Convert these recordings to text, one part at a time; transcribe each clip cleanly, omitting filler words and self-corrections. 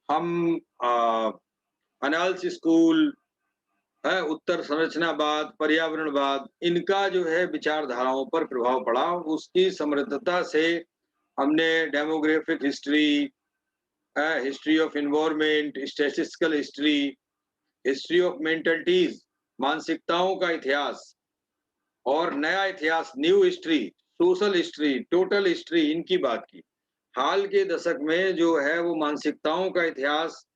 हम annals school है, उत्तर संरचनावाद, पर्यावरणवाद, इनका जो है विचारधाराओं पर प्रभाव पड़ा। उसकी समृद्धता से हमने demographic history, history of environment, statistical history, history of mentalities, मानसिकताओं का इतिहास और नया इतिहास, new history, social history, total history, इनकी बात की। हाल के दशक में जो है वो मानसिकताओं का इतिहास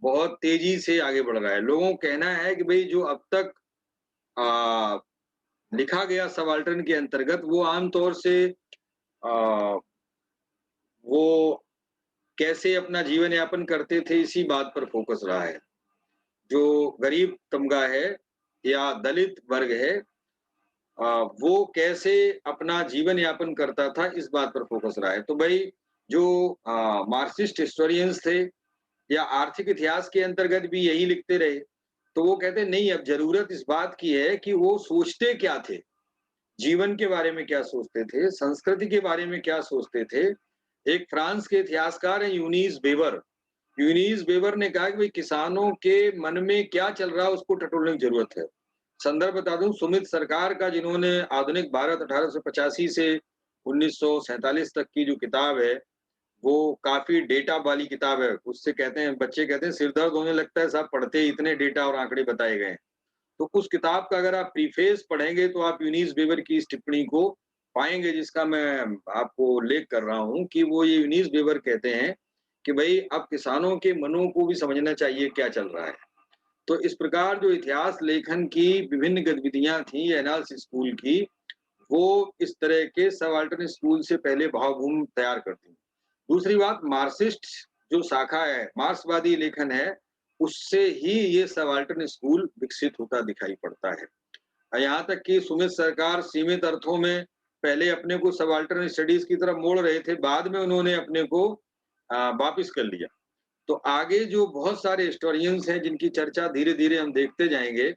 बहुत तेजी से आगे बढ़ रहा है। लोगों का कहना है कि भई जो अब तक अ, लिखा गया सबाल्टर्न के अंतर्गत वो आम तौर से वो कैसे अपना जीवन यापन करते थे इसी बात पर फ़ोकस रहा है। जो गरीब तबका है या दलित वर्ग है, वो कैसे अपना जीवन यापन करता था इस बात पर फ़ोकस रहा है। तो भई जो मार्क्सिस्ट हिस्टोरियंस थे या आर्थिक इतिहास के अंतर्गत भी यही लिखते रहे, तो वो कहते हैं नहीं, अब ज़रूरत इस बात की है कि वो सोचते क्या थे? जीवन के बारे में क्या सोचते थे? संस्कृति के बारे में क्या सोचते थे? एक फ्रांस के इतिहासकार हैं यूनिस वेबर। यूनिस वेबर ने कहा कि भई किसानों के मन में क्या चल रहा है उसको टटोलने की ज़रूरत है। संदर्भ बता दूँ, सुमित सरकार का, जिन्होंने आधुनिक भारत 1885 से 1947 तक की जो किताब है, वो काफ़ी डेटा वाली किताब है। उससे कहते हैं, बच्चे कहते हैं सिर दर्द होने लगता है साहब पढ़ते ही इतने डेटा और आंकड़े बताए गए हैं। तो उस किताब का अगर आप प्रीफेस पढ़ेंगे तो आप यूनिस वेबर की इस टिप्पणी को पाएँगे, जिसका मैं आपको उल्लेख कर रहा हूँ कि वो ये यूनिस वेबर कहते हैं कि भई अब किसानों के मनों को भी समझना चाहिए क्या चल रहा है। तो इस प्रकार जो इतिहास लेखन की विभिन्न गतिविधियाँ थी एनाल्स स्कूल की, वो इस तरह के सबाल्टर्न स्कूल से पहले भावभूमि तैयार करती हैं। दूसरी बात, मार्क्सिस्ट जो शाखा है, मार्क्सवादी लेखन है, उससे ही ये सबाल्टर्न स्कूल विकसित होता दिखाई पड़ता है। यहाँ तक कि सुमित सरकार सीमित अर्थों में पहले अपने को सबाल्टर्न स्टडीज़ की तरफ मोड़ रहे थे, बाद में उन्होंने अपने को वापिस कर लिया। तो आगे जो बहुत सारे हिस्टोरियंस हैं जिनकी चर्चा धीरे-धीरे हम देखते जाएँगे,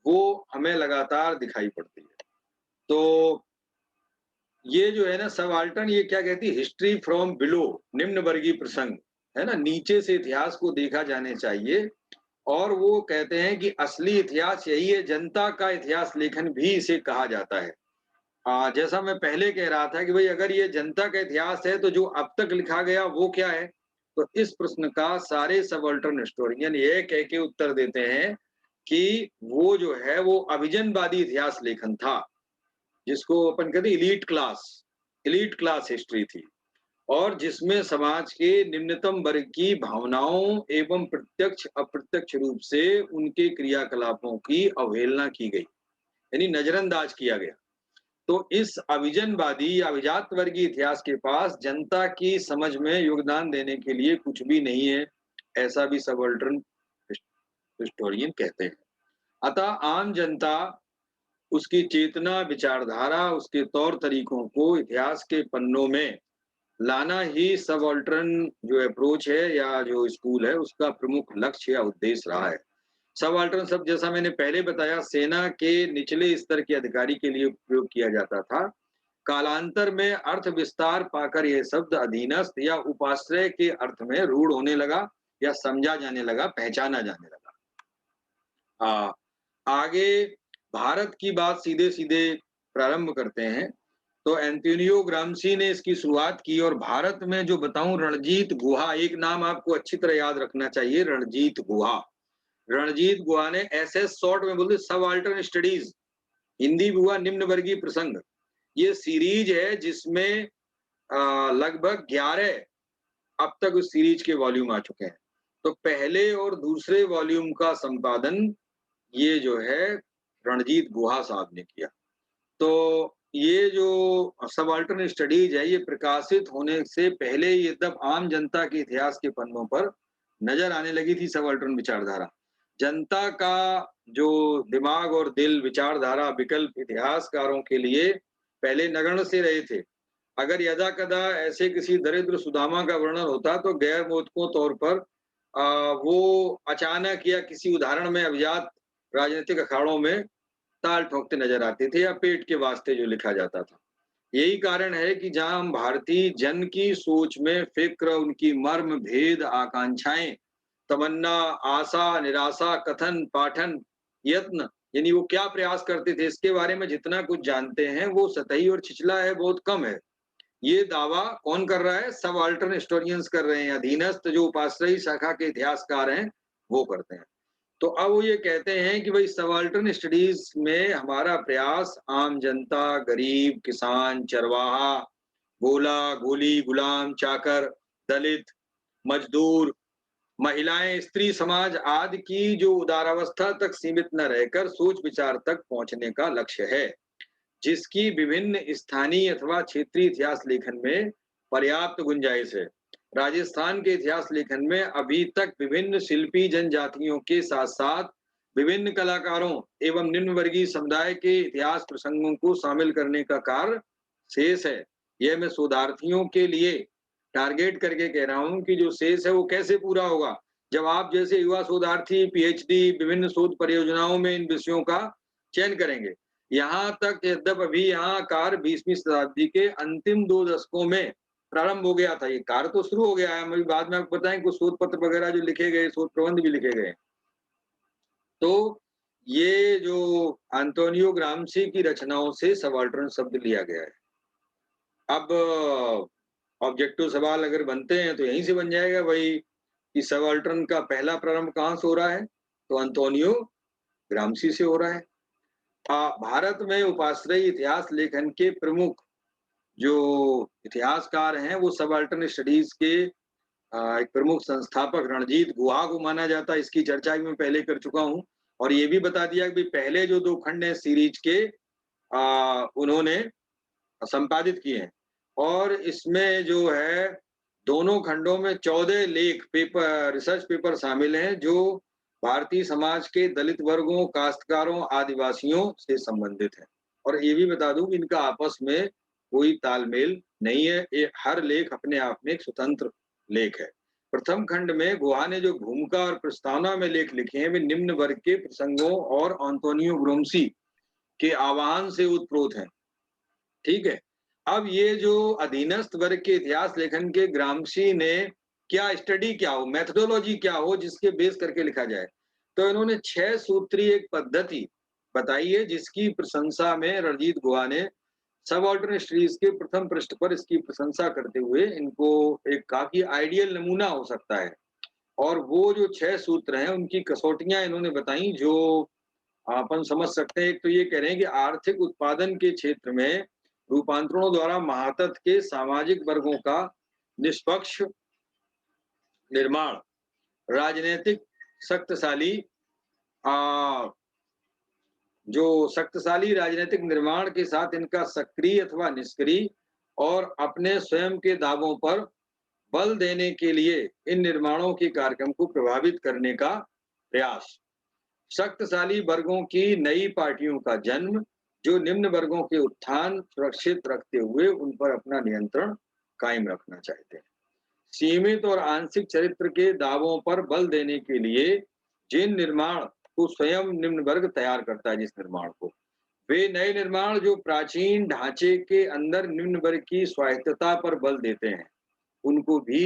वो हमें लगातार दिखाई पड़ती है। तो ये जो है ना सबाल्टर्न, ये क्या कहती है, हिस्ट्री फ्रॉम बिलो, निम्न वर्गीय प्रसंग, है ना? नीचे से इतिहास को देखा जाने चाहिए और वो कहते हैं कि असली इतिहास यही है, जनता का इतिहास लेखन भी इसे कहा जाता है। जैसा मैं पहले कह रहा था कि भई अगर ये जनता का इतिहास है तो जो अब तक लिखा गया वो क्या है? तो इस प्रश्न का सारे सबाल्टर्न हिस्टोरियन ये कह के उत्तर देते हैं कि वो जो है वो अभिजनवादी इतिहास लेखन था। जिसको अपन कहते हैं एलीट क्लास हिस्ट्री थी और जिसमें समाज के निम्नतम वर्ग की भावनाओं एवं प्रत्यक्ष अप्रत्यक्ष रूप से उनके क्रियाकलापों की अवहेलना की गई, यानी नजरअंदाज किया गया। तो इस अभिजनवादी या अभिजात वर्गीय इतिहास के पास जनता की समझ में योगदान देने के लिए कुछ भी नहीं है, ऐसा भी सबाल्टर्न हिस्टोरियन कहते हैं। अतः आम जनता, उसकी चेतना, विचारधारा, उसके तौर तरीकों को इतिहास के पन्नों में लाना ही सबाल्टर्न जो अप्रोच है या जो स्कूल है उसका प्रमुख लक्ष्य या उद्देश्य रहा है। सबाल्टर्न शब्द, जैसा मैंने पहले बताया, सेना के निचले स्तर के अधिकारी के लिए उपयोग किया जाता था। कालांतर में अर्थ विस्तार पाकर यह शब्द अधीनस्थ या उपाश्रय के अर्थ में रूढ़ होने लगा या समझा जाने लगा, पहचाना जाने लगा। हाँ, आगे भारत की बात सीधे-सीधे प्रारंभ करते हैं। तो एंटोनियो ग्राम्शी ने इसकी शुरुआत की और भारत में जो बताऊँ, रणजीत गुहा, एक नाम आपको अच्छी तरह याद रखना चाहिए, रणजीत गुहा। रणजीत गुहा ने एसएस शॉर्ट में बोलते सबाल्टर्न स्टडीज़, हिंदी में हुआ निम्न वर्गीय प्रसंग। ये सीरीज़ है जिसमें लगभग 11 अब तक उस सीरीज़ के वॉल्यूम आ चुके हैं। तो पहले और दूसरे वॉल्यूम का संपादन ये जो है रणजीत गुहा साहब ने किया। तो ये जो सबाल्टर्न स्टडीज़ है, ये प्रकाशित होने से पहले ये तब आम जनता के इतिहास के पन्नों पर नज़र आने लगी थी सबाल्टर्न विचारधारा। जनता का जो दिमाग और दिल, विचारधारा, विकल्प इतिहासकारों के लिए पहले नगण्य से रहे थे। अगर यदाकदा ऐसे किसी दरिद्र सुदामा का वर्णन होता तो गैर मौतकों तौर पर वो अचानक या किसी उदाहरण में अभिजात राजनीतिक अखाड़ों में ताल ठोकते नजर आते थे या पेट के वास्ते जो लिखा जाता था। यही कारण है कि जहाँ हम भारतीय जन की सोच में फ़िक्र, उनकी मर्म, भेद, आकांक्षाएँ, तमन्ना, आशा, निराशा, कथन, पाठन, यत्न, यानी वो क्या प्रयास करते थे, इसके बारे में जितना कुछ जानते हैं, वो सतही और छिछला है, बहुत कम है। ये दावा कौन कर रहा है? सबाल्टर्न हिस्टोरियंस कर रहे हैं, अधीनस्थ जो उपाश्रयी शाखा के इतिहासकार हैं, वो करते हैं। तो अब वो ये कहते हैं कि भई सबाल्टर्न स्टडीज़ में हमारा प्रयास आम जनता, गरीब, किसान, चरवाहा, गोला, गोली, गुलाम, चाकर, दलित, मजदूर, महिलाएँ, स्त्री समाज आदि की जो उदारावस्था तक सीमित न रहकर सोच-विचार तक पहुँचने का लक्ष्य है। जिसकी विभिन्न स्थानीय अथवा क्षेत्रीय इतिहास लेखन में पर्याप्त गुंजाइश है। राजस्थान के इतिहास लेखन में अभी तक विभिन्न शिल्पी जनजातियों के साथ-साथ विभिन्न कलाकारों एवं निम्न वर्गीय समुदाय के इतिहास प्रसंगों को शामिल करने का कार्य शेष है। यह मैं शोधार्थियों के लिए टारगेट करके कह रहा हूँ कि जो शेष है वो कैसे पूरा होगा? जब आप जैसे युवा शोधार्थी पीएचडी विभिन्न शोध परियोजनाओं में इन विषयों का चयन करेंगे। यहाँ तक यद्यपि यहाँ कार्य 20वीं शताब्दी के अंतिम 2 दशकों में प्रारंभ हो गया था। ये कार्य तो शुरू हो गया है, हम अभी बाद में आपको बताएँ कुछ शोध पत्र वगैरह जो लिखे गए, शोध प्रबंध भी लिखे गए। तो ये जो एंटोनियो ग्राम्शी की रचनाओं से सबाल्टर्न शब्द लिया गया है। अब ऑब्जेक्टिव सवाल अगर बनते हैं तो यहीं से बन जाएगा भई कि सबाल्टर्न का पहला प्रारंभ कहाँ से हो रहा है? तो एंटोनियो ग्राम्शी से हो रहा है। भारत में उपाश्रयी इतिहास लेखन के प्रमुख जो इतिहासकार हैं, वो सबाल्टर्न स्टडीज़ के एक प्रमुख संस्थापक रणजीत गुहा को माना जाता है। इसकी चर्चा भी मैं पहले कर चुका हूँ और ये भी बता दिया कि पहले जो 2 खंड हैं सीरीज़ के उन्होंने संपादित किए हैं और इसमें जो है दोनों खंडों में 14 लेख पेपर रिसर्च पेपर शामिल हैं जो भारतीय समाज के दलित वर्गों, काश्तकारों, आदिवासियों से संबंधित हैं। और ये भी बता दूँ कि इनका आपस में कोई तालमेल नहीं है, ये हर लेख अपने आप में एक स्वतंत्र लेख है। प्रथम खंड में गुहा ने जो भूमिका और प्रस्तावना में लेख लिखे हैं, वे निम्न वर्ग के प्रसंगों और एंटोनियो ग्राम्शी के आह्वान से उत्प्रोत हैं। ठीक है। अब ये जो अधीनस्थ वर्ग के इतिहास लेखन के ग्राम्शी ने क्या स्टडी क्या हो, मेथोडोलॉजी क्या हो जिसके बेस करके लिखा जाए। तो इन्होंने 6 सूत्रीय एक पद्धति बताई है जिसकी प्रशंसा में रणजीत गुहा ने सबाल्टर्न स्टडीज के प्रथम पृष्ठ पर इसकी प्रशंसा करते हुए इनको एक काफ़ी आइडियल नमूना हो सकता है। और वो जो 6 सूत्र हैं उनकी कसौटियाँ इन्होंने बताई जो अपन समझ सकते हैं। एक तो ये कह रहे हैं कि आर्थिक उत्पादन के क्षेत्र में रूपांतरणों द्वारा महातत के सामाजिक वर्गों का निष्पक्ष निर्माण, राजनैतिक शक्तिशाली जो शक्तिशाली राजनीतिक निर्माण के साथ इनका सक्रिय अथवा निष्क्रिय और अपने स्वयं के दावों पर बल देने के लिए इन निर्माणों के कार्यक्रम को प्रभावित करने का प्रयास। शक्तिशाली वर्गों की नई पार्टियों का जन्म जो निम्न वर्गों के उत्थान सुरक्षित रखते हुए उन पर अपना नियंत्रण कायम रखना चाहते हैं। सीमित और आंशिक चरित्र के दावों पर बल देने के लिए जिन निर्माण को स्वयं निम्न वर्ग तैयार करता है जिस निर्माण को, वे नए निर्माण जो प्राचीन ढांचे के अंदर निम्न वर्ग की स्वायत्तता पर बल देते हैं, उनको भी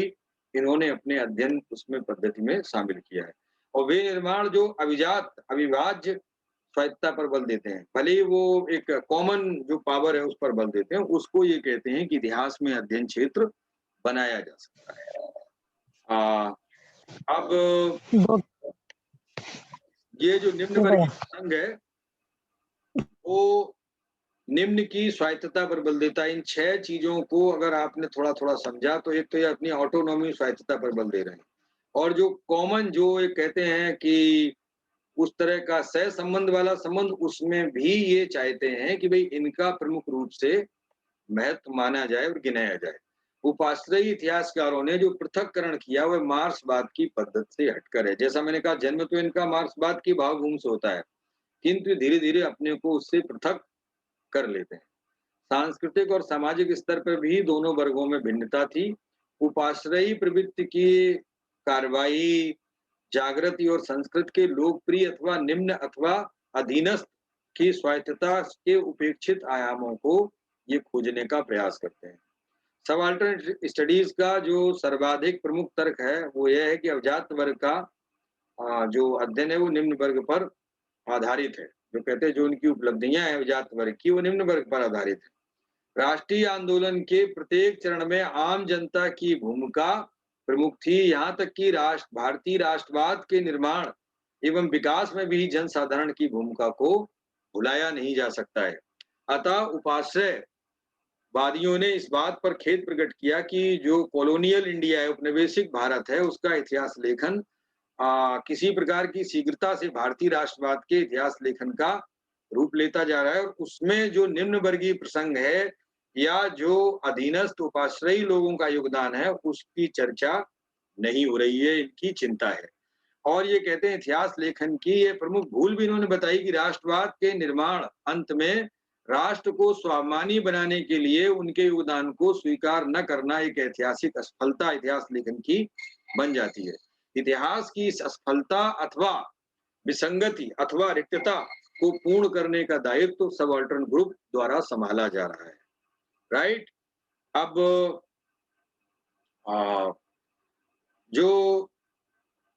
इन्होंने अपने अध्ययन उसमें पद्धति में शामिल किया है। और वे निर्माण जो अविभाज्य स्वायत्तता पर बल देते हैं, भले ही वो एक कॉमन जो पावर है उस पर बल देते हैं, उसको ये कहते हैं कि इतिहास में अध्ययन क्षेत्र बनाया जा सकता है। अब दो ये जो निम्न वर्गीय प्रसंग है, वो निम्न की स्वायत्तता पर बल देता है। इन 6 चीज़ों को अगर आपने थोड़ा-थोड़ा समझा तो एक तो ये अपनी ऑटोनॉमी स्वायत्तता पर बल दे रहे हैं। और जो कॉमन जो ये कहते हैं कि उस तरह का सह-संबंध वाला संबंध उसमें भी ये चाहते हैं कि भई इनका प्रमुख रूप से महत्व माना जाए और गिनाया जाए। उपाश्रयी इतिहासकारों ने जो पृथक्करण किया वह मार्क्सवाद की पद्धति से हटकर है। जैसा मैंने कहा जन्म तो इनका मार्क्सवाद की भावभूमि से होता है, किंतु धीरे-धीरे अपने को उससे पृथक कर लेते हैं। सांस्कृतिक और सामाजिक स्तर पर भी दोनों वर्गों में भिन्नता थी। उपाश्रयी प्रवृत्ति की कार्रवाई, जागृति और संस्कृत के लोकप्रिय अथवा निम्न अथवा अधीनस्थ की स्वायत्तता के उपेक्षित आयामों को ये खोजने का प्रयास करते हैं। सबाल्टर्न स्टडीज का जो सर्वाधिक प्रमुख तर्क है वो यह है कि अवजात वर्ग का जो अध्ययन है वो निम्न वर्ग पर आधारित है। जो कहते हैं जो उनकी उपलब्धियां हैं अवजात वर्ग की वो निम्न वर्ग पर आधारित है। राष्ट्रीय आंदोलन के प्रत्येक चरण में आम जनता की भूमिका प्रमुख थी, यहाँ तक कि भारतीय राष्ट्रवाद के निर्माण एवं विकास में भी जनसाधारण की भूमिका को भुलाया नहीं जा सकता है। अतः उपाश्रय वादियों ने इस बात पर खेद प्रकट किया कि जो कॉलोनियल इंडिया है, उपनिवेशिक भारत है, उसका इतिहास लेखन किसी प्रकार की शीघ्रता से भारतीय राष्ट्रवाद के इतिहास लेखन का रूप लेता जा रहा है और उसमें जो निम्न वर्गीय प्रसंग है या जो अधीनस्थ उपाश्रयी लोगों का योगदान है उसकी चर्चा नहीं हो रही है, इनकी चिंता है। और ये कहते हैं इतिहास लेखन की ये प्रमुख भूल भी इन्होंने बताई कि राष्ट्रवाद के निर्माण अंत में राष्ट्र को स्वाभिमानी बनाने के लिए उनके योगदान को स्वीकार न करना एक ऐतिहासिक असफलता इतिहास लेखन की बन जाती है। इतिहास की इस असफलता अथवा विसंगति अथवा रिक्तता को पूर्ण करने का दायित्व तो सबाल्टर्न ग्रुप द्वारा संभाला जा रहा है। राइट। अब जो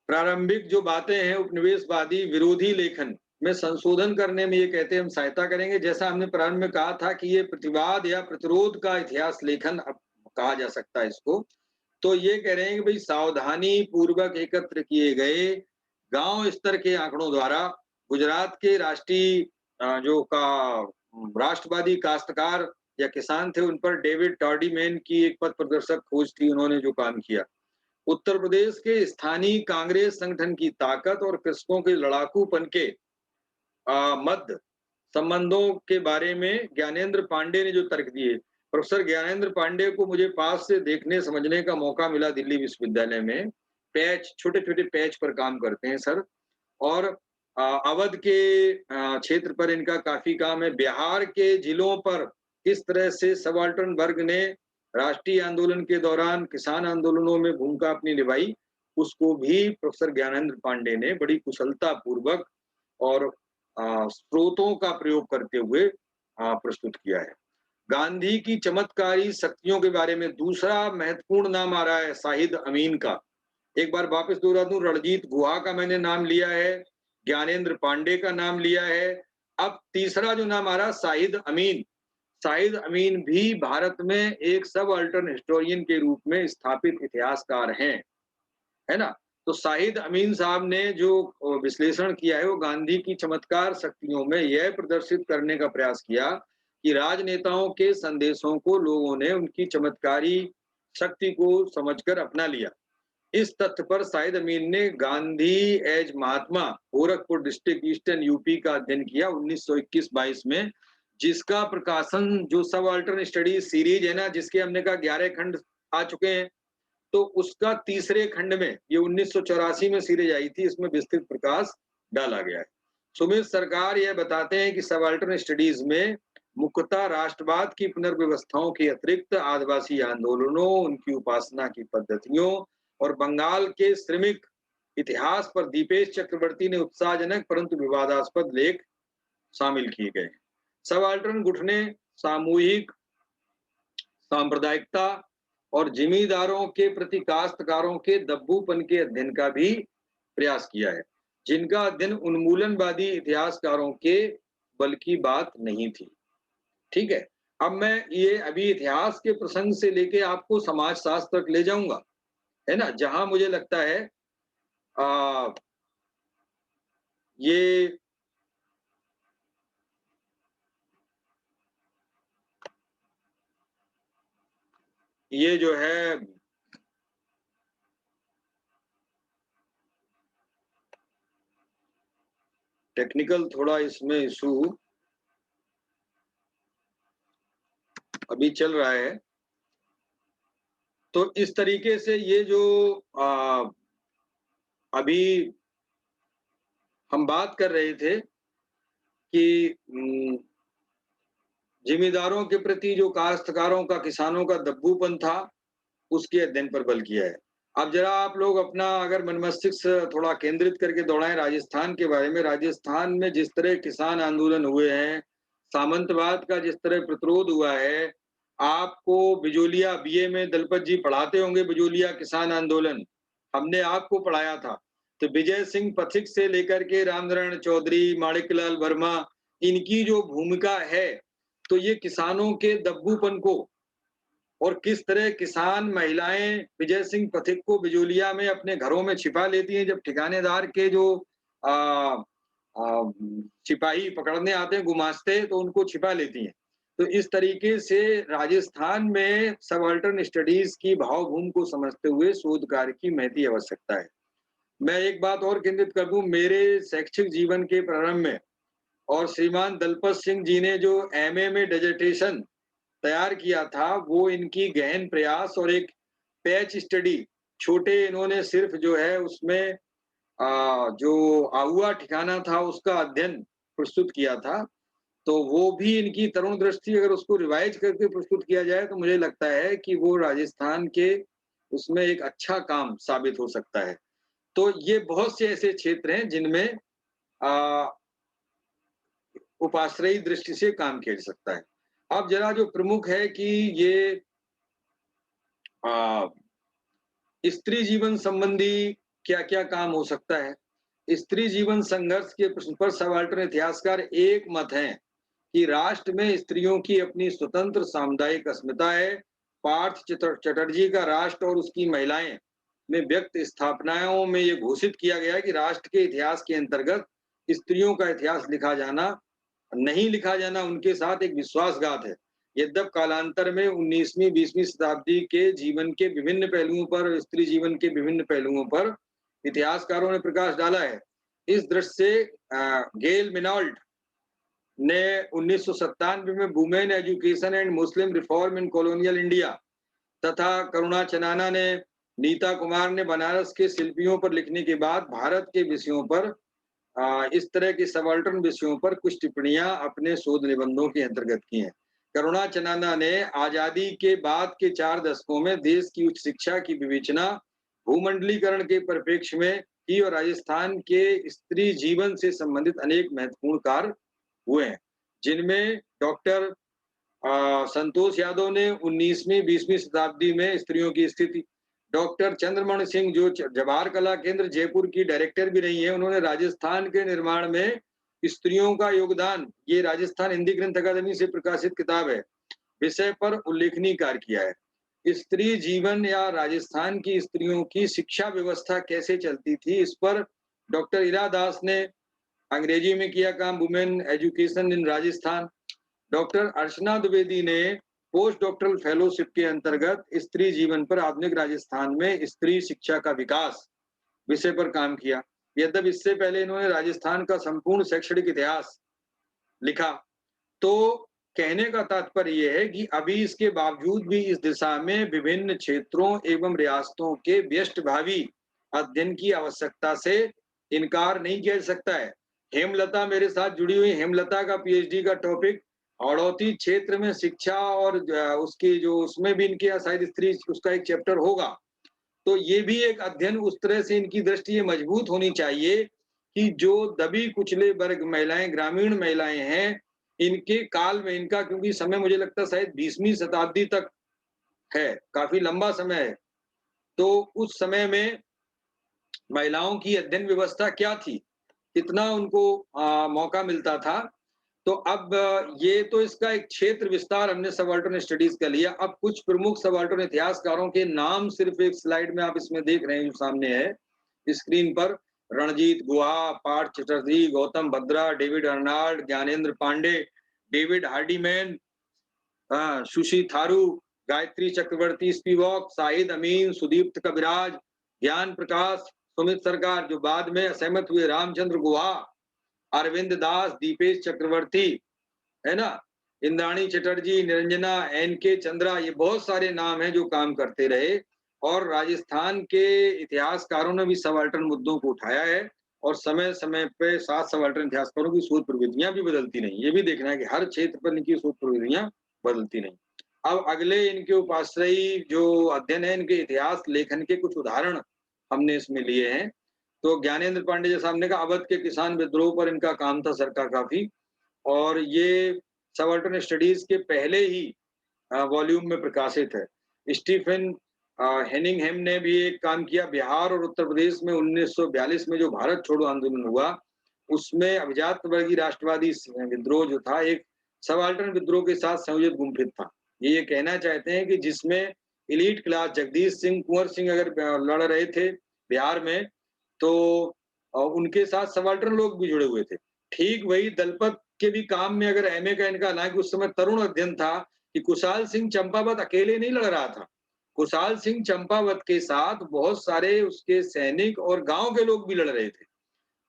प्रारंभिक जो बातें हैं उपनिवेशवादी विरोधी लेखन में संशोधन करने में ये कहते हैं हम सहायता करेंगे। जैसा हमने प्रारंभ में कहा था कि ये प्रतिवाद या प्रतिरोध का इतिहास लेखन अब कहा जा सकता है इसको। तो ये कह रहे हैं कि भाई सावधानी पूर्वक एकत्र किए गए गांव स्तर के आंकड़ों द्वारा गुजरात के राष्ट्रीय जो का राष्ट्रवादी काश्तकार या किसान थे उन पर डेविड टॉर्डीमैन की एक पथ प्रदर्शक खोज थी, उन्होंने जो काम किया। उत्तर प्रदेश के स्थानीय कांग्रेस संगठन की ताकत और कृषकों के लड़ाकूपन के मध्य संबंधों के बारे में ज्ञानेंद्र पांडे ने जो तर्क दिए। प्रोफेसर ज्ञानेंद्र पांडे को मुझे पास से देखने समझने का मौका मिला दिल्ली विश्वविद्यालय में। पैच छोटे-छोटे पैच पर काम करते हैं सर और अवध के क्षेत्र पर इनका काफ़ी काम है। बिहार के जिलों पर किस तरह से सबाल्टर्न वर्ग ने राष्ट्रीय आंदोलन के दौरान किसान आंदोलनों में भूमिका अपनी निभाई, उसको भी प्रोफेसर ज्ञानेंद्र पांडे ने बड़ी कुशलता पूर्वक और स्रोतों का प्रयोग करते हुए प्रस्तुत किया है। गांधी की चमत्कारी शक्तियों के बारे में दूसरा महत्वपूर्ण नाम आ रहा है शाहिद अमीन का। एक बार वापस दोहरा दूं, रणजीत गुहा का मैंने नाम लिया है, ज्ञानेंद्र पांडे का नाम लिया है। अब तीसरा जो नाम आ रहा है शाहिद अमीन। शाहिद अमीन भी भारत में एक सबाल्टर्न हिस्टोरियन के रूप में स्थापित इतिहासकार हैं, है ना? तो शाहिद अमीन साहब ने जो विश्लेषण किया है वो गांधी की चमत्कार शक्तियों में यह प्रदर्शित करने का प्रयास किया कि राजनेताओं के संदेशों को लोगों ने उनकी चमत्कारी शक्ति को समझकर अपना लिया। इस तथ्य पर शाहिद अमीन ने गांधी एज महात्मा गोरखपुर डिस्ट्रिक्ट ईस्टर्न यूपी का अध्ययन किया 1921-22 में, जिसका प्रकाशन जो सबाल्टर्न स्टडीज सीरीज है ना, जिसके हमने कहा 11 खंड आ चुके हैं, तो उसका तीसरे खंड में ये 1984 में सीरीज आई थी, इसमें विस्तृत प्रकाश डाला गया है। सुमित सरकार यह बताते हैं कि सबाल्टर्न स्टडीज में मुख्यतः राष्ट्रवाद की पुनर्व्यवस्थाओं के अतिरिक्त आदिवासी आंदोलनों, उनकी उपासना की पद्धतियों और बंगाल के श्रमिक इतिहास पर दीपेश चक्रवर्ती ने उत्साहजनक परंतु विवादास्पद लेख शामिल किए गए। सबाल्टर्न गुट ने सामूहिक सांप्रदायिकता और जिमीदारों के प्रति काश्तकारों के दब्बूपन के अध्ययन का भी प्रयास किया है, जिनका अध्ययन उन्मूलनवादी इतिहासकारों के बल की बात नहीं थी। ठीक है। अब मैं ये अभी इतिहास के प्रसंग से लेके आपको समाज शास्त्र तक ले जाऊंगा, है ना? जहां मुझे लगता है ये जो है टेक्निकल थोड़ा इसमें इशू अभी चल रहा है। तो इस तरीके से ये जो अभी हम बात कर रहे थे कि जिमीदारों के प्रति जो काश्तकारों का, किसानों का दब्बूपन था, उसके अध्ययन पर बल किया है। अब जरा आप लोग अपना अगर मन मस्तिष्क थोड़ा केंद्रित करके दौड़ाएं राजस्थान के बारे में। राजस्थान में जिस तरह किसान आंदोलन हुए हैं, सामंतवाद का जिस तरह प्रतिरोध हुआ है, आपको बिजोलिया बीए में दलपत जी पढ़ाते होंगे, बिजोलिया किसान आंदोलन, हमने आपको पढ़ाया था। तो विजय सिंह पथिक से लेकर के रामनारायण चौधरी, माणिकलाल वर्मा, इनकी जो भूमिका है, तो ये किसानों के दब्बूपन को और किस तरह किसान महिलाएं विजय सिंह पथिक को बिजोलिया में अपने घरों में छिपा लेती हैं, जब ठिकानेदार के जो आ, सिपाही पकड़ने आते हैं गुमास्ते, तो उनको छिपा लेती हैं। तो इस तरीके से राजस्थान में सबाल्टर्न स्टडीज की भावभूमि को समझते हुए शोध कार्य की महती आवश्यकता है। मैं एक बात और केंद्रित कर दूं, मेरे शैक्षिक जीवन के प्रारंभ में और श्रीमान दलपत सिंह जी ने जो एमए में डिसर्टेशन तैयार किया था, वो इनकी गहन प्रयास और एक पैच स्टडी, छोटे इन्होंने सिर्फ जो है उसमें जो आहुआ ठिकाना था उसका अध्ययन प्रस्तुत किया था। तो वो भी इनकी तरुण दृष्टि, अगर उसको रिवाइज करके प्रस्तुत किया जाए तो मुझे लगता है कि वो राजस्थान के उसमें एक अच्छा काम साबित हो सकता है। तो ये बहुत से ऐसे क्षेत्र हैं जिनमें अ, उपाश्रयी दृष्टि से काम किया जा सकता है। अब जरा जो प्रमुख है कि ये अ, स्त्री जीवन संबंधी क्या-क्या काम हो सकता है? स्त्री जीवन संघर्ष के प्रश्न पर सबाल्टर्न इतिहासकार एक मत हैं कि राष्ट्र में स्त्रियों की अपनी स्वतंत्र सामुदायिक अस्मिता है। पार्थ चटर्जी का राष्ट्र और उसकी महिलाएं में व्यक्त स्थापनाओं में ये घोषित किया गया है कि राष्ट्र के इतिहास के अंतर्गत स्त्रियों का इतिहास नहीं लिखा जाना उनके साथ एक विश्वासघात है। यद्यप कालांतर में 19वीं 20वीं शताब्दी के जीवन के विभिन्न पहलुओं पर, स्त्री जीवन के विभिन्न पहलुओं पर इतिहासकारों ने प्रकाश डाला है। इस दृष्टि से गेल मिनॉल्ट ने 1997 में women education and Muslim reform in colonial India तथा करुणा चनाना ने, नीता कुमार ने बनारस के शिल्पियों पर लिखने के बाद भारत के विषयों पर, इस तरह के सबाल्टर्न विषयों पर कुछ टिप्पणियां अपने शोध निबंधों के अंतर्गत की हैं। करुणा चनाना ने आजादी के बाद के 4 दशकों में देश की उच्च शिक्षा की विवेचना भूमंडलीकरण के परिप्रेक्ष्य में की और राजस्थान के स्त्री जीवन से संबंधित अनेक महत्वपूर्ण कार्य हुए हैं, जिनमें डॉक्टर संतोष यादव ने 19वीं 20वीं शताब्दी में स्त्रियों की स्थिति, डॉक्टर चंद्रमण सिंह जो जवाहर कला केंद्र जयपुर की डायरेक्टर भी रही हैं, उन्होंने राजस्थान के निर्माण में स्त्रियों का योगदान, ये राजस्थान हिंदी ग्रंथ अकादमी से प्रकाशित किताब है, विषय पर उल्लेखनीय कार्य किया है। स्त्री जीवन या राजस्थान की स्त्रियों की शिक्षा व्यवस्था कैसे चलती थी, इस पर डॉक्टर इरा दास ने अंग्रेजी में किया काम, women education in Rajasthan. Doctor Archana Dwivedi ने पोस्ट डॉक्टरल फेलोशिप के अंतर्गत स्त्री जीवन पर आधुनिक राजस्थान में स्त्री शिक्षा का विकास विषय पर काम किया। यद्यपि इससे पहले इन्होंने राजस्थान का संपूर्ण शैक्षणिक इतिहास लिखा। तो कहने का तात्पर्य यह है कि अभी इसके बावजूद भी इस दिशा में विभिन्न क्षेत्रों एवं रियासतों के व्यष्ट भावी अध्ययन की आवश्यकता से इनकार नहीं किया जा सकता है। हेमलता मेरे साथ जुड़ी हुई, हेमलता का पीएचडी का टॉपिक हाड़ौती क्षेत्र में शिक्षा और उसकी जो उसमें भी इनके शायद स्त्री उसका एक चैप्टर होगा। तो ये भी एक अध्ययन उस तरह से इनकी दृष्टि ये मजबूत होनी चाहिए कि जो दबी कुचले वर्ग महिलाएं, ग्रामीण महिलाएं हैं, इनके काल में इनका, क्योंकि समय मुझे लगता है शायद 20वीं शताब्दी तक है, काफी लंबा समय है। तो उस समय में महिलाओं की अध्ययन व्यवस्था क्या थी, कितना उनको मौका मिलता था। तो अब ये तो इसका एक क्षेत्र विस्तार हमने सबाल्टर्न स्टडीज का लिया। अब कुछ प्रमुख सबाल्टर्न इतिहासकारों के नाम सिर्फ एक स्लाइड में आप इसमें देख रहे हैं, जो सामने है स्क्रीन पर। Ranajit Guha, Partha Chatterjee, Gautam Bhadra, David Arnold, Gyanendra Pandey, David Hardiman, Susie Tharu, Gayatri Chakravorty Spivak, Shahid Amin, Sudipta Kaviraj, Gyan Prakash, Sumit सरकार जो बाद में असहमत हुए, रामचंद्र गुहा, अरविंद दास, दीपेश चक्रवर्ती, है ना, इंद्राणी चटर्जी, निरंजना, एन के चंद्रा, ये बहुत सारे नाम हैं जो काम करते रहे। और राजस्थान के इतिहासकारों ने भी सबाल्टर्न मुद्दों को उठाया है और समय समय पे साथ सबाल्टर्न इतिहासकारों की शोध प्रविधियां भी बदलती नहीं। ये भी देखना है कि हर क्षेत्र पर इनकी शोध प्रविधियां बदलती नहीं। अब अगले इनके उपाश्रयी जो अध्ययन है, इनके इतिहास लेखन के कुछ उदाहरण हमने इसमें लिए हैं। तो ज्ञानेंद्र पांडे जैसा हमने कहा, अवध के किसान विद्रोह पर इनका काम था सर का काफी। और ये सबाल्टर्न स्टडीज के पहले ही वॉल्यूम में प्रकाशित है। स्टीफन हेनिंगहैम ने भी एक काम किया। बिहार और उत्तर प्रदेश में 1942 में जो भारत छोड़ो आंदोलन हुआ, उसमें अभिजात वर्गीय राष्ट्रवादी विद्रोह जो था, एक सबाल्टर्न विद्रोह के साथ संयोजित गुम्फित था। ये कहना चाहते हैं कि जिसमें एलीट क्लास जगदीश सिंह, कुंवर सिंह अगर लड़ रहे थे बिहार में, तो उनके साथ सबाल्टर्न लोग भी जुड़े हुए थे। ठीक वही दलपत के भी काम में अगर एमए का इनका, हालांकि उस समय तरुण अध्ययन था कि कुशाल सिंह चंपावत अकेले नहीं लड़ रहा था। कुशाल सिंह चंपावत के साथ बहुत सारे उसके सैनिक और गांव के लोग भी लड़ रहे थे।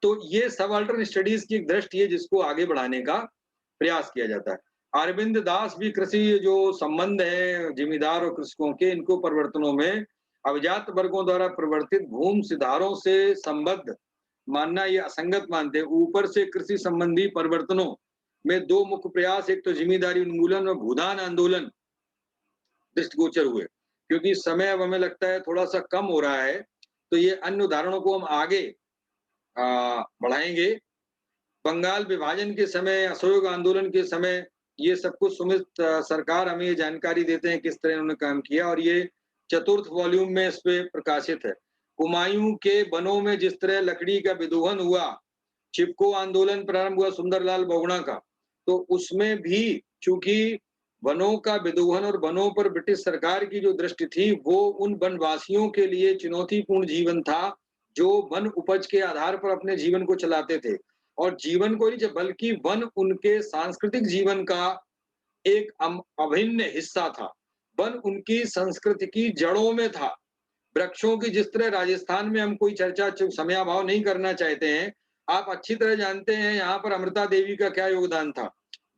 तो ये सबाल्टर्न स्टडीज की एक दृष्टि है जिसको आगे बढ़ाने का प्रयास किया जाता है। अरविंद दास भी कृषि जो संबंध है जिमीदार और कृषकों के, इनको परिवर्तनों में अभिजात वर्गों द्वारा प्रवर्तित भूमि सुधारों से संबद्ध मानना ये असंगत मानते हैं। ऊपर से कृषि संबंधी परिवर्तनों में दो मुख्य प्रयास, एक तो जिम्मेदारी उन्मूलन और भूदान आंदोलन दृष्टिगोचर हुए। क्योंकि समय अब हमें लगता है थोड़ा सा कम हो रहा है, तो ये अन्य उदाहरणों को हम आगे बढ़ाएंगे। बंगाल विभाजन के समय, असहयोग आंदोलन के समय, ये सब कुछ सुमित सरकार हमें ये जानकारी देते हैं किस तरह उन्होंने काम किया, और ये चतुर्थ वॉल्यूम में इस पे प्रकाशित है। हुमायूं के वनों में जिस तरह लकड़ी का विदोहन हुआ, चिपको आंदोलन प्रारंभ हुआ सुंदरलाल बहुगुणा का, तो उसमें भी चूंकि वनों का विदोहन और वनों पर ब्रिटिश सरकार की जो दृष्टि थी, वो उन वनवासियों के लिए चुनौतीपूर्ण जीवन था, जो वन उपज के आधार पर अपने जीवन को चलाते थे। और जीवन को नहीं, बल्कि वन उनके सांस्कृतिक जीवन का एक अभिन्न हिस्सा था। वन उनकी संस्कृति की जड़ों में था। वृक्षों की जिस तरह राजस्थान में हम कोई चर्चा समयाभाव नहीं करना चाहते हैं, आप अच्छी तरह जानते हैं यहाँ पर अमृता देवी का क्या योगदान था।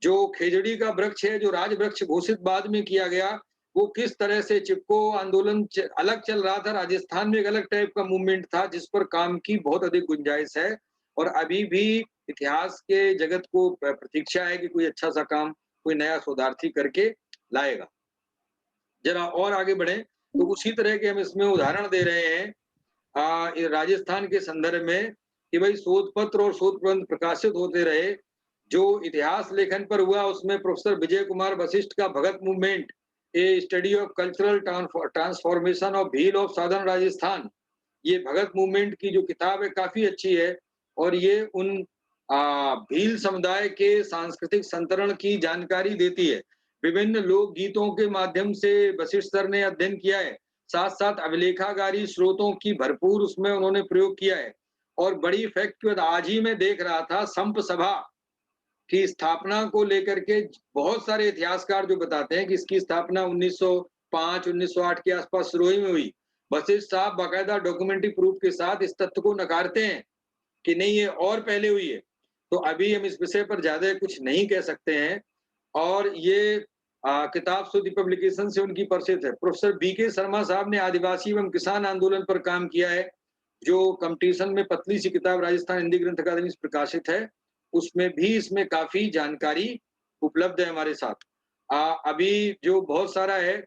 जो खेजड़ी का वृक्ष है, जो राज वृक्ष घोषित बाद में किया गया, वो किस तरह से चिपको आंदोलन अलग चल रहा था, राजस्थान में एक अलग टाइप का मूवमेंट था जिस पर काम की बहुत अधिक गुंजाइश है। और अभी भी इतिहास के जगत को प्रतीक्षा है कि कोई अच्छा सा काम कोई नया शोधार्थी करके लाएगा। जरा और आगे बढ़े तो उसी तरह के हम इसमें उदाहरण दे रहे हैं राजस्थान के संदर्भ में कि भाई शोध पत्र और शोध प्रबंध प्रकाशित होते रहे। जो इतिहास लेखन पर हुआ उसमें प्रोफेसर विजय कुमार वशिष्ठ का Bhagat movement, a study of cultural transformation of Bhil of southern Rajasthan, ये भगत मूवमेंट की जो किताब है काफी अच्छी है। और ये उन भील समुदाय के सांस्कृतिक संतरण की जानकारी देती है। विभिन्न लोक गीतों के माध्यम से वशिष्ठ सर ने अध्ययन किया है, साथ साथ अभिलेखागारी स्रोतों की भरपूर उसमें उन्होंने प्रयोग किया है। और बड़ी फैक्ट की बात आज ही मैं देख रहा था, संप सभा की स्थापना को लेकर के बहुत सारे इतिहासकार जो बताते हैं कि इसकी स्थापना 1905 1908 के आसपास सिरोही में हुई। वशिष्ठ साहब बाकायदा डॉक्यूमेंट्री प्रूफ के साथ इस तथ्य को नकारते हैं कि नहीं ये और पहले हुई है। तो अभी हम इस विषय पर ज्यादा कुछ नहीं कह सकते हैं। और ये किताब सुधि पब्लिकेशन से उनकी प्रसिद्ध है। प्रोफेसर बीके शर्मा साहब ने आदिवासी एवं किसान आंदोलन पर काम किया है, जो कंपटीशन में पतली सी किताब राजस्थान हिंदी ग्रंथ अकादमी से प्रकाशित है। उसमें भी इसमें काफी जानकारी उपलब्ध है हमारे साथ। अभी जो बहुत सारा है